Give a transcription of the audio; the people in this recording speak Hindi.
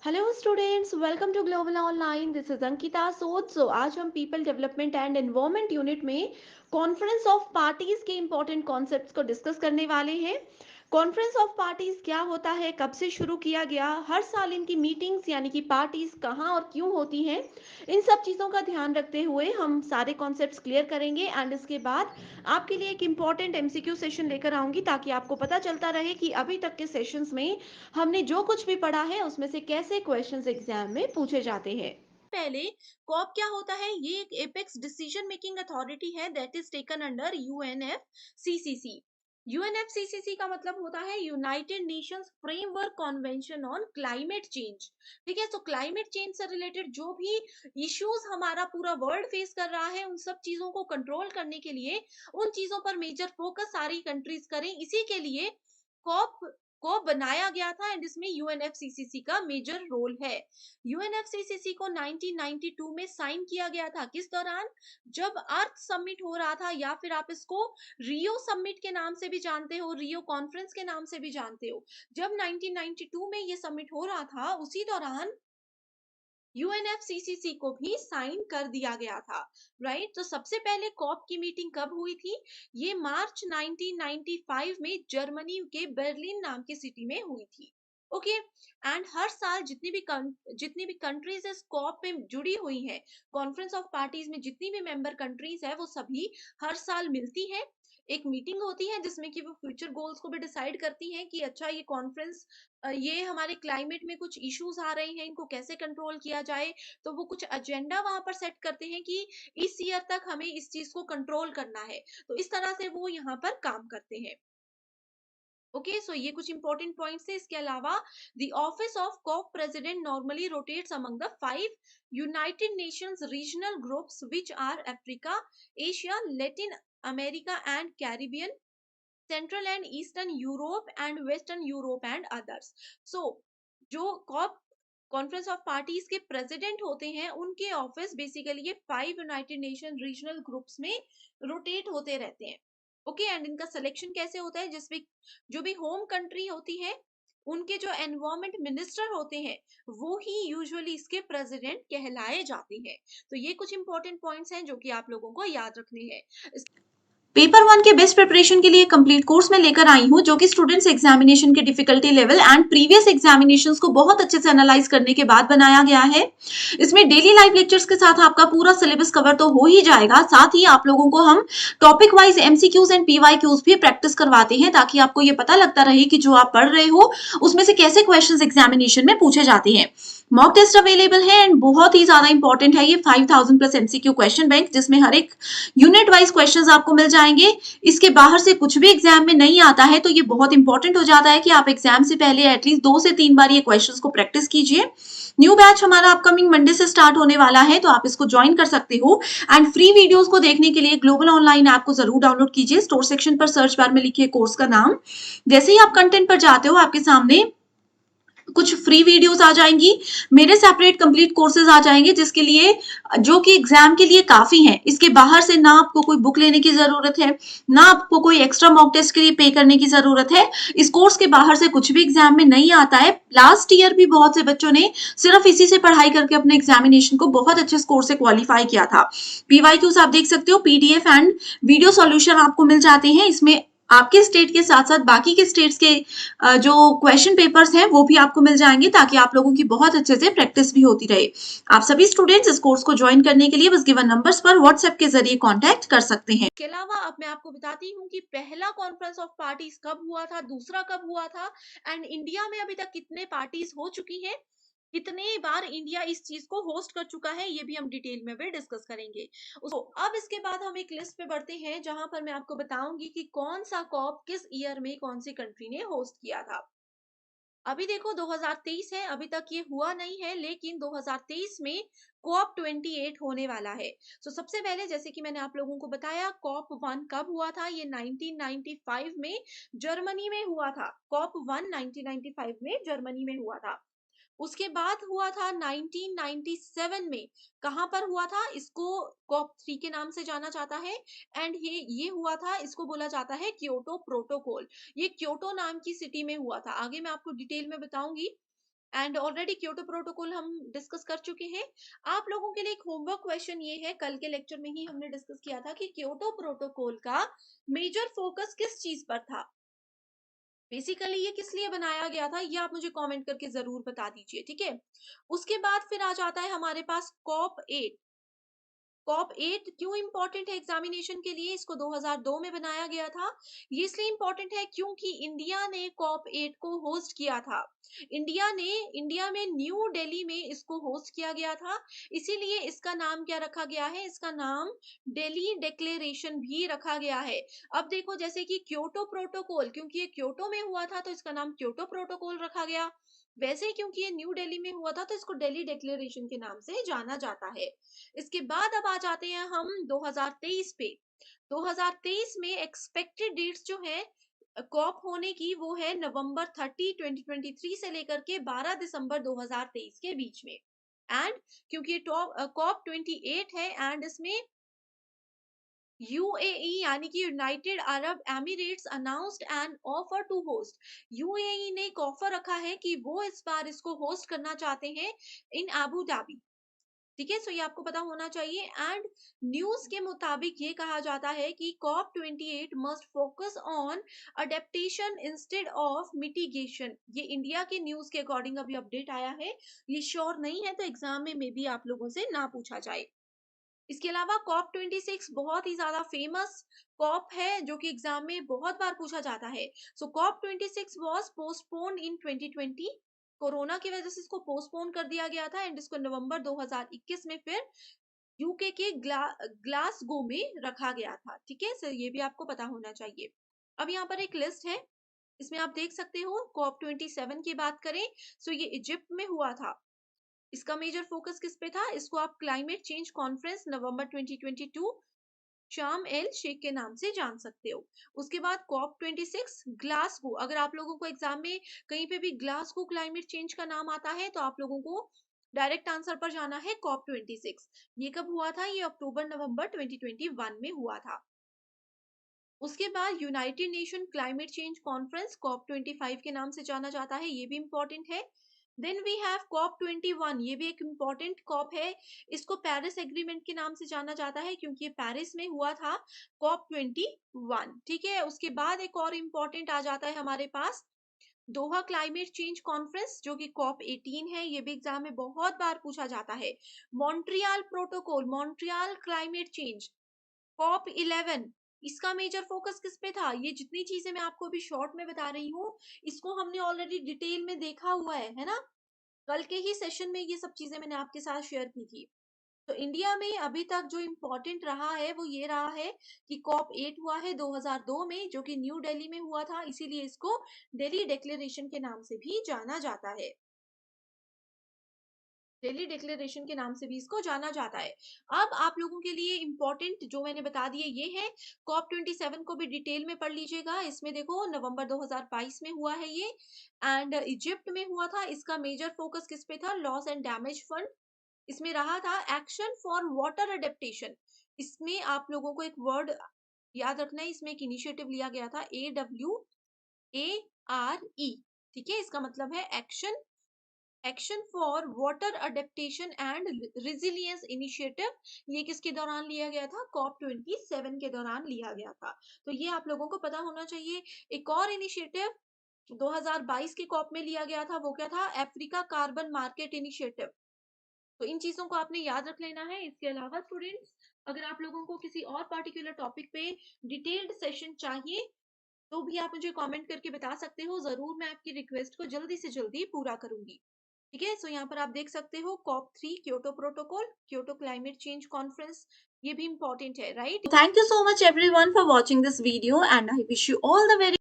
Hello students, welcome to global online. This is Ankita Sod. आज हम people development and environment unit में कॉन्फ्रेंस ऑफ पार्टीज के इंपॉर्टेंट कॉन्सेप्ट्स को डिस्कस करने वाले हैं। कॉन्फ्रेंस ऑफ पार्टीज क्या होता है, कब से शुरू किया गया, हर साल इनकी मीटिंग्स यानी कि पार्टीज कहाँ और क्यों होती हैं, इन सब चीज़ों का ध्यान रखते हुए हम सारे कॉन्सेप्ट्स क्लियर करेंगे। एंड इसके बाद आपके लिए एक इम्पॉर्टेंट एमसीक्यू सेशन लेकर आऊंगी ताकि आपको पता चलता रहे कि अभी तक के सेशंस में हमने जो कुछ भी पढ़ा है उसमें से कैसे क्वेश्चंस एग्जाम में पूछे जाते हैं। पहले कॉप क्या होता है? ये एक एपेक्स डिसीजन मेकिंग अथॉरिटी है that is taken under UNFCCC. UNFCCC का मतलब होता है United Nations framework convention on climate change. ठीक है, तो क्लाइमेट चेंज से रिलेटेड जो भी इश्यूज हमारा पूरा वर्ल्ड फेस कर रहा है, उन सब चीजों को कंट्रोल करने के लिए, उन चीजों पर मेजर फोकस सारी कंट्रीज करें, इसी के लिए कॉप को बनाया गया था। एंड इसमें यूएनएफसीसीसी का मेजर रोल है। यूएनएफसीसीसी को 1992 में साइन किया गया था। किस दौरान? जब अर्थ समिट हो रहा था, या फिर आप इसको रियो समिट के नाम से भी जानते हो, रियो कॉन्फ्रेंस के नाम से भी जानते हो। जब 1992 में ये समिट हो रहा था, उसी दौरान यूएनएफसीसीसी को भी साइन कर दिया गया था। राइट, तो सबसे पहले कॉप की मीटिंग कब हुई थी? ये मार्च 1995 में जर्मनी के बर्लिन नाम की सिटी में हुई थी। ओके, एंड हर साल जितनी भी कंट्रीज इस कॉप में जुड़ी हुई हैं, कॉन्फ्रेंस ऑफ पार्टीज में जितनी भी मेंबर कंट्रीज है, वो सभी हर साल मिलती है। एक मीटिंग होती है जिसमें कि वो फ्यूचर गोल्स को भी डिसाइड करती हैं कि अच्छा, ये कॉन्फ्रेंस, ये हमारे क्लाइमेट में कुछ इश्यूज आ रहे हैं, इनको कैसे कंट्रोल किया जाए। तो वो कुछ एजेंडा वहां पर सेट करते हैं कि इस ईयर तक हमें इस चीज को कंट्रोल करना है। तो इस तरह से वो यहाँ पर काम करते हैं। ओके, सो ये कुछ इंपॉर्टेंट पॉइंट्स है। इसके अलावा the office of COP president normally rotates among the 5 united nations regional groups which are Africa, Asia, Latin America and Caribbean, central and eastern Europe and western Europe and others. So जो कॉप कॉन्फ्रेंस ऑफ पार्टीज के प्रेसिडेंट होते हैं, उनके ऑफिस बेसिकली ये 5 यूनाइटेड नेशन रीजनल ग्रुप्स में रोटेट होते रहते हैं। ओके, एंड इनका सिलेक्शन कैसे होता है? जिसमें जो भी होम कंट्री होती है, उनके जो एनवायरमेंट मिनिस्टर होते हैं, वो ही यूजुअली इसके प्रेसिडेंट कहलाए जाते हैं। तो ये कुछ इंपॉर्टेंट पॉइंट्स हैं जो कि आप लोगों को याद रखने हैं। पेपर वन के बेस्ट प्रिपरेशन के लिए कंप्लीट कोर्स में लेकर आई हूँ, जो कि स्टूडेंट्स एग्जामिनेशन के difficulty level and previous examinations को बहुत अच्छे से एनालाइज करने के बाद बनाया गया है। इसमें डेली लाइव लेक्चर्स के साथ आपका पूरा सिलेबस कवर तो हो ही जाएगा, साथ ही आप लोगों को हम topic wise MCQs and PYQs भी प्रैक्टिस करवाते हैं, ताकि आपको ये पता लगता रहे कि जो आप पढ़ रहे हो उसमें से कैसे क्वेश्चन एग्जामिनेशन में पूछे जाते हैं। मॉक टेस्ट अवेलेबल है एंड बहुत ही ज्यादा इंपॉर्टेंट है ये 5000 प्लस एमसीक्यू क्वेश्चन बैंक, जिसमें हर एक यूनिट वाइज क्वेश्चंस आपको मिल जाएंगे। इसके बाहर से कुछ भी एग्जाम में नहीं आता है, तो ये बहुत इंपॉर्टेंट हो जाता है कि आप एग्जाम से पहले एटलीस्ट 2 से 3 बार ये क्वेश्चंस को प्रैक्टिस कीजिए। न्यू बैच हमारा अपकमिंग मंडे से स्टार्ट होने वाला है, तो आप इसको ज्वाइन कर सकते हो। एंड फ्री वीडियोस को देखने के लिए ग्लोबल ऑनलाइन ऐप को जरूर डाउनलोड कीजिए। स्टोर सेक्शन पर सर्च बार में लिखिए कोर्स का नाम। जैसे ही आप कंटेंट पर जाते हो, आपके सामने कुछ फ्री वीडियोस आ जाएंगी, मेरे सेपरेट कंप्लीट कोर्सेज आ जाएंगे, जिसके लिए जो कि एग्जाम के लिए काफी हैं। इसके बाहर से ना आपको कोई बुक लेने की जरूरत है, ना आपको कोई एक्स्ट्रा मॉक टेस्ट के लिए पे करने की जरूरत है। इस कोर्स के बाहर से कुछ भी एग्जाम में नहीं आता है। लास्ट ईयर भी बहुत से बच्चों ने सिर्फ इसी से पढ़ाई करके अपने एग्जामिनेशन को बहुत अच्छे स्कोर से क्वालिफाई किया था। पीवाईक्यूज आप देख सकते हो, पीडीएफ एंड वीडियो सॉल्यूशन आपको मिल जाते हैं। इसमें आपके स्टेट के साथ साथ बाकी के स्टेट्स के जो क्वेश्चन पेपर्स हैं वो भी आपको मिल जाएंगे, ताकि आप लोगों की बहुत अच्छे से प्रैक्टिस भी होती रहे। आप सभी स्टूडेंट्स इस कोर्स को ज्वाइन करने के लिए बस गिवन नंबर्स पर व्हाट्सएप के जरिए कांटेक्ट कर सकते हैं। इसके अलावा अब मैं आपको बताती हूँ कि पहला कॉन्फ्रेंस ऑफ पार्टीज कब हुआ था, दूसरा कब हुआ था, एंड इंडिया में अभी तक कितने पार्टीज हो चुकी हैं, कितने बार इंडिया इस चीज को होस्ट कर चुका है, ये भी हम डिटेल में भी डिस्कस करेंगे। अब इसके बाद हम एक लिस्ट पे बढ़ते हैं, जहां पर मैं आपको बताऊंगी कि कौन सा कॉप किस ईयर में कौन सी कंट्री ने होस्ट किया था। अभी देखो 2023 है, अभी तक ये हुआ नहीं है, लेकिन 2023 में कॉप 28 होने वाला है। तो सबसे पहले, जैसे कि मैंने आप लोगों को बताया, कॉप 1 कब हुआ था? ये 1995 में जर्मनी में हुआ था। कॉप 1 1995 में जर्मनी में हुआ था। उसके बाद हुआ था 1997 में। कहां पर हुआ था? इसको कॉप 3 के नाम से जाना जाता है। एंड ये हुआ था, इसको बोला जाता है क्योटो प्रोटोकॉल। ये क्योटो नाम की सिटी में हुआ था। आगे मैं आपको डिटेल में बताऊंगी। एंड ऑलरेडी क्योटो प्रोटोकॉल हम डिस्कस कर चुके हैं। आप लोगों के लिए एक होमवर्क क्वेश्चन ये है, कल के लेक्चर में ही हमने डिस्कस किया था कि क्योटो प्रोटोकॉल का मेजर फोकस किस चीज पर था। बेसिकली ये किस लिए बनाया गया था, ये आप मुझे कमेंट करके जरूर बता दीजिए, ठीक है। उसके बाद फिर आ जाता है हमारे पास COP8। COP8 क्यों इंपॉर्टेंट है एग्जामिनेशन के लिए, इसको 2002 में बनाया गया था। ये इसलिए इंपॉर्टेंट है क्योंकि इंडिया ने COP8 को होस्ट किया था। इंडिया में न्यू दिल्ली में इसको होस्ट किया गया था, इसीलिए इसका नाम क्या रखा गया है, इसका नाम दिल्ली डिक्लेरेशन भी रखा गया है। अब देखो जैसे कि क्योटो प्रोटोकॉल, क्योंकि ये क्योटो में हुआ था तो इसका नाम क्योटो प्रोटोकॉल रखा गया। वैसे ही क्योंकि ये न्यू दिल्ली में हुआ था तो इसको दिल्ली डिक्लेरेशन के नाम से जाना जाता है। इसके बाद अब आ जाते हैं हम 2023 पे। 2023 में एक्सपेक्टेड डेट्स जो है कॉप होने की, वो है नवंबर 30 2023 से लेकर के 12 दिसंबर 2023 के बीच में। एंड क्योंकि कॉप 28 है एंड इसमें यूएई यानी कि United Arab Emirates announced an offer to host. UAE ने एक ऑफर रखा है कि वो इस बार इसको होस्ट करना चाहते हैं इन अबू धाबी, ठीक है। सो ये आपको पता होना चाहिए। एंड न्यूज के मुताबिक ये कहा जाता है कि COP28 must focus on adaptation instead of mitigation. ये इंडिया के न्यूज के अकॉर्डिंग अभी अपडेट आया है, ये श्योर नहीं है तो एग्जाम में मे बी आप लोगों से ना पूछा जाए। इसके अलावा COP26 बहुत ही ज्यादा फेमस कॉप है जो कि एग्जाम में बहुत बार पूछा जाता है। सो COP26 was postponed in 2020। Corona की वजह से इसको पोस्टपोन कर दिया गया था एंड इसको नवंबर 2021 में फिर यूके के ग्लासगो में रखा गया था, ठीक है सर, ये भी आपको पता होना चाहिए। अब यहाँ पर एक लिस्ट है, इसमें आप देख सकते हो COP27 की बात करें सो ये इजिप्ट में हुआ था। इसका मेजर फोकस किस पे था, इसको आप क्लाइमेट चेंज कॉन्फ्रेंस नवंबर 2022 शाम एल शेख के नाम से जान सकते हो। उसके बाद COP26 ग्लासगो, अगर आप लोगों को एग्जाम में कहीं पे भी ग्लासगो क्लाइमेट चेंज का नाम आता है तो आप लोगों को डायरेक्ट आंसर पर जाना है COP26। ये कब हुआ था, ये अक्टूबर नवंबर 2021 में हुआ था। उसके बाद United nation climate change conference COP25 के नाम से जाना जाता है, ये भी इंपॉर्टेंट है। देन वी हैव COP21, ये भी एक इम्पॉर्टेंट कॉप है। इसको पेरिस एग्रीमेंट के नाम से जाना जाता है क्योंकि ये पेरिस में हुआ था COP21, ठीक है। उसके बाद एक और इम्पॉर्टेंट आ जाता है हमारे पास दोहा क्लाइमेट चेंज कॉन्फ्रेंस जो कि COP18 है, ये भी एग्जाम में बहुत बार पूछा जाता है। Montreal protocol, Montreal climate change COP11, इसका मेजर फोकस किस पे था, ये जितनी चीजें मैं आपको अभी शॉर्ट में बता रही हूँ इसको हमने ऑलरेडी डिटेल में देखा हुआ है ना। कल के ही सेशन में ये सब चीजें मैंने आपके साथ शेयर की थी। तो इंडिया में अभी तक जो इम्पोर्टेंट रहा है वो ये रहा है कि COP8 हुआ है 2002 में जो कि न्यू दिल्ली में हुआ था, इसीलिए इसको दिल्ली डिक्लेरेशन के नाम से भी जाना जाता है। दिल्ली डिक्लेरेशन के नाम से भी इसको जाना जाता है। अब आप लोगों के लिए इंपॉर्टेंट जो मैंने बता दिए ये है। COP27 को भी डिटेल में पढ़ लीजिएगा, इसमें देखो नवंबर 2022 में हुआ है ये एंड इजिप्ट में हुआ था। इसका मेजर फोकस किस पे था, लॉस एंड डैमेज फंड। इसमें रहा था एक्शन फॉर वाटर अडेप्टेशन। इसमें आप लोगों को एक वर्ड याद रखना है, इसमें एक इनिशिएटिव लिया गया था AWARE, ठीक है। इसका मतलब है action for water adaptation and resilience initiative. ये किसके दौरान लिया गया था, COP27 के दौरान लिया गया था। तो ये आप लोगों को पता होना चाहिए। एक और इनिशिएटिव 2022 के COP में लिया गया था, वो क्या था, अफ्रीका कार्बन मार्केट इनिशिएटिव। तो इन चीजों को आपने याद रख लेना है। इसके अलावा स्टूडेंट्स अगर आप लोगों को किसी और पर्टिकुलर टॉपिक पे डिटेल्ड सेशन चाहिए तो भी आप मुझे कमेंट करके बता सकते हो, जरूर मैं आपकी रिक्वेस्ट को जल्दी से जल्दी पूरा करूंगी, ठीक है। सो यहाँ पर आप देख सकते हो COP3 Kyoto protocol, Kyoto climate change conference, ये भी इंपॉर्टेंट है, right. Thank you so much everyone for watching this video and I wish you all the very